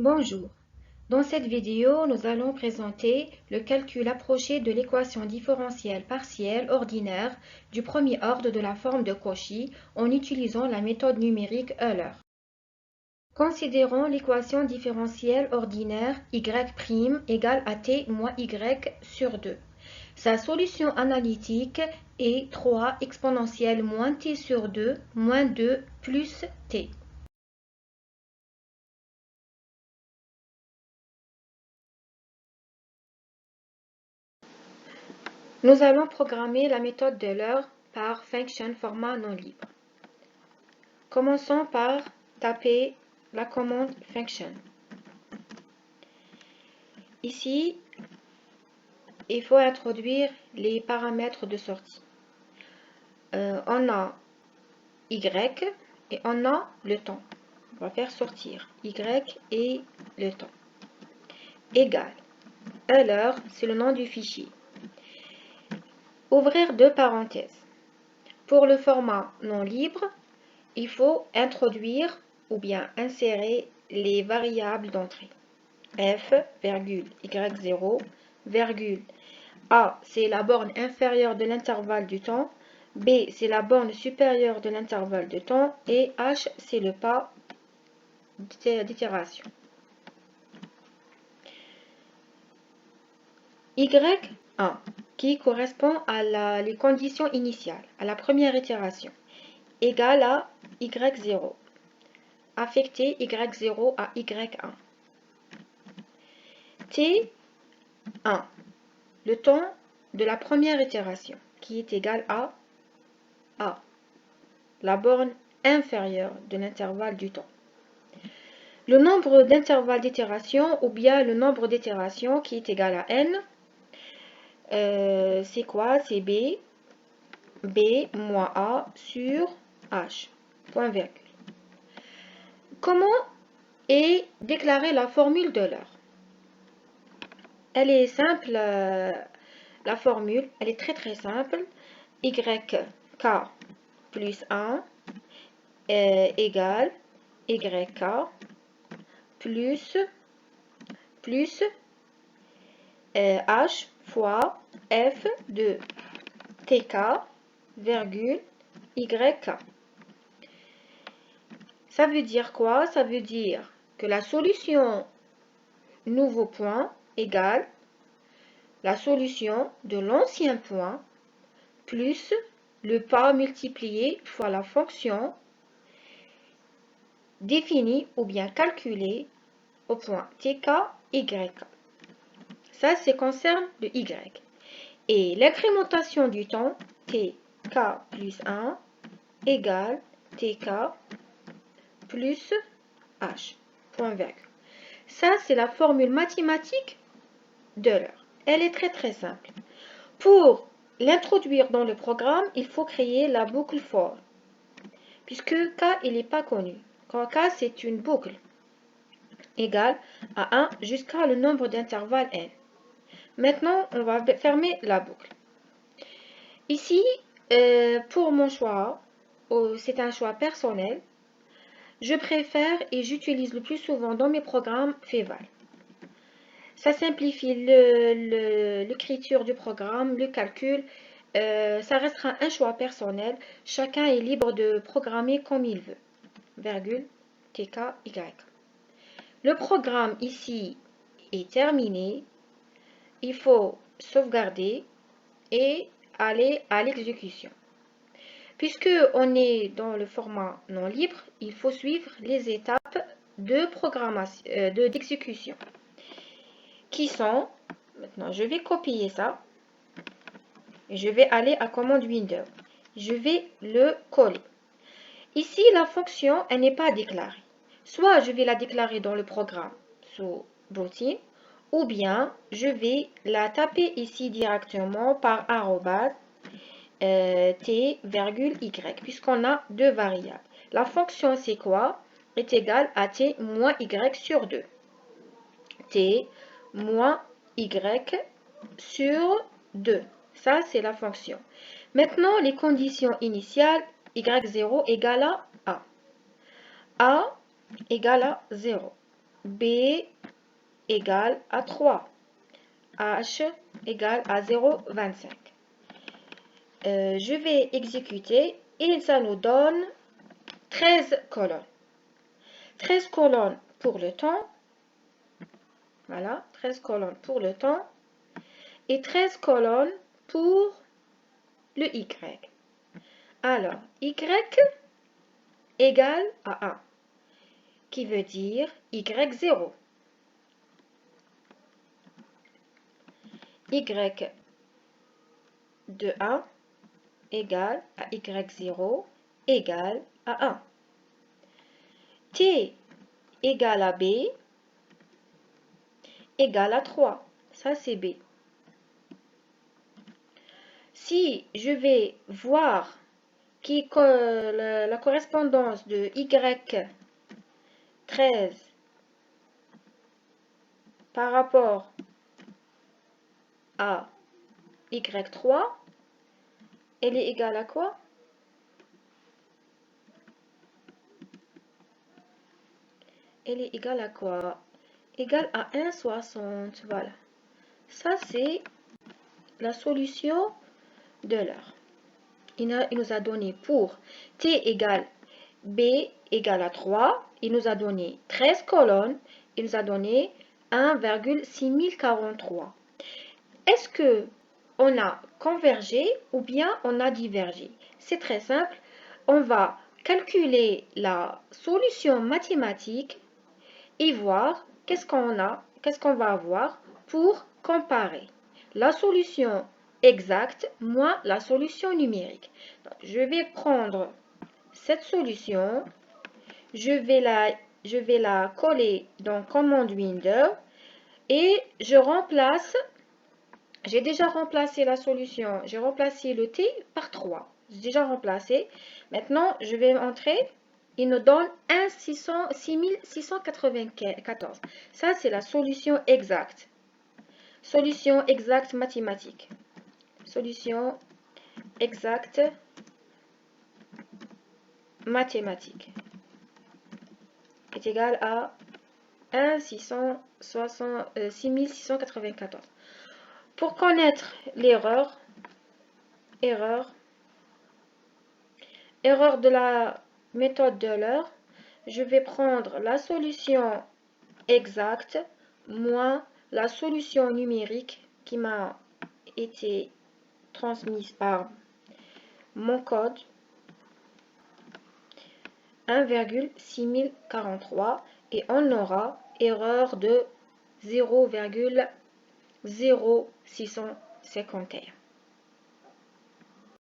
Bonjour. Dans cette vidéo, nous allons présenter le calcul approché de l'équation différentielle partielle ordinaire du premier ordre de la forme de Cauchy en utilisant la méthode numérique Euler. Considérons l'équation différentielle ordinaire y' égale à t moins y sur 2. Sa solution analytique est 3 exponentielle moins t sur 2 moins 2 plus t. Nous allons programmer la méthode d'Euler par function format non libre. Commençons par taper la commande function. Ici, il faut introduire les paramètres de sortie. On a y et on a le temps. On va faire sortir y et le temps. Égal. Euler, c'est le nom du fichier. Ouvrir deux parenthèses. Pour le format non libre, il faut introduire ou bien insérer les variables d'entrée. F, y0, A, c'est la borne inférieure de l'intervalle du temps, B, c'est la borne supérieure de l'intervalle de temps, et H, c'est le pas d'itération. Y1, qui correspond à les conditions initiales, à la première itération, égale à y0. Affecter y0 à y1. T1, le temps de la première itération, qui est égal à A, la borne inférieure de l'intervalle du temps. Le nombre d'intervalles d'itération ou bien le nombre d'itérations qui est égal à n, c'est quoi? C'est B moins A sur H, point virgule. Comment est déclarée la formule d'Euler? Elle est simple, la formule, elle est très simple. YK plus 1 égale YK plus H fois F de TK, virgule YK. Ça veut dire quoi? Ça veut dire que la solution nouveau point égale la solution de l'ancien point plus le pas multiplié fois la fonction définie ou bien calculée au point TK, YK. Ça, concerne le Y. Et l'incrémentation du temps, TK plus 1, égale TK plus H, point virgule. Ça, c'est la formule mathématique d'Euler. Elle est très simple. Pour l'introduire dans le programme, il faut créer la boucle for, puisque K, il n'est pas connu. Quand K, c'est une boucle égale à 1 jusqu'à le nombre d'intervalles n. Maintenant, on va fermer la boucle. Ici, pour mon choix, c'est un choix personnel, je préfère et j'utilise le plus souvent dans mes programmes Feval. Ça simplifie l'écriture du programme, le calcul. Ça restera un choix personnel. Chacun est libre de programmer comme il veut. Virgule, TK, Y. Le programme ici est terminé. Il faut sauvegarder et aller à l'exécution. Puisque on est dans le format non libre, il faut suivre les étapes de programmation, d'exécution. Qui sont, maintenant je vais copier ça, et je vais aller à commande Windows. Je vais le coller. Ici, la fonction, elle n'est pas déclarée. Soit je vais la déclarer dans le programme sous routine, ou bien je vais la taper ici directement par arrobase t, y, puisqu'on a deux variables. La fonction, c'est quoi? Est égale à t moins y sur 2. T moins y sur 2. Ça, c'est la fonction. Maintenant, les conditions initiales, y0 égale à A. A égale à 0. B égale à 3. H égale à 0,25. Je vais exécuter et ça nous donne 13 colonnes. 13 colonnes pour le temps. Voilà, 13 colonnes pour le temps. Et 13 colonnes pour le Y. Alors, Y égale à 1, qui veut dire Y0. Y de 1 égale à Y0 égale à 1. T égale à B égale à 3. Ça, c'est B. Si je vais voir la correspondance de Y13 par rapport à Y3, elle est égale à quoi? Elle est égale à quoi? Égale à 1,60. Voilà. Ça, c'est la solution de l'heure. Il nous a donné pour T égale B égale à 3. Il nous a donné 13 colonnes. Il nous a donné 1,6043. Est-ce que on a convergé ou bien on a divergé? C'est très simple. On va calculer la solution mathématique et voir qu'est-ce qu'on va avoir pour comparer la solution exacte moins la solution numérique. Donc, je vais prendre cette solution, je vais la coller dans commande Windows et je remplace. J'ai déjà remplacé la solution. J'ai remplacé le T par 3. J'ai déjà remplacé. Maintenant, je vais entrer. Il nous donne 6694. Ça, c'est la solution exacte. Solution exacte mathématique. Solution exacte mathématique est égale à 6694. Pour connaître l'erreur de la méthode de l'heure, je vais prendre la solution exacte moins la solution numérique qui m'a été transmise par mon code 1,6043 et on aura erreur de 0,0651.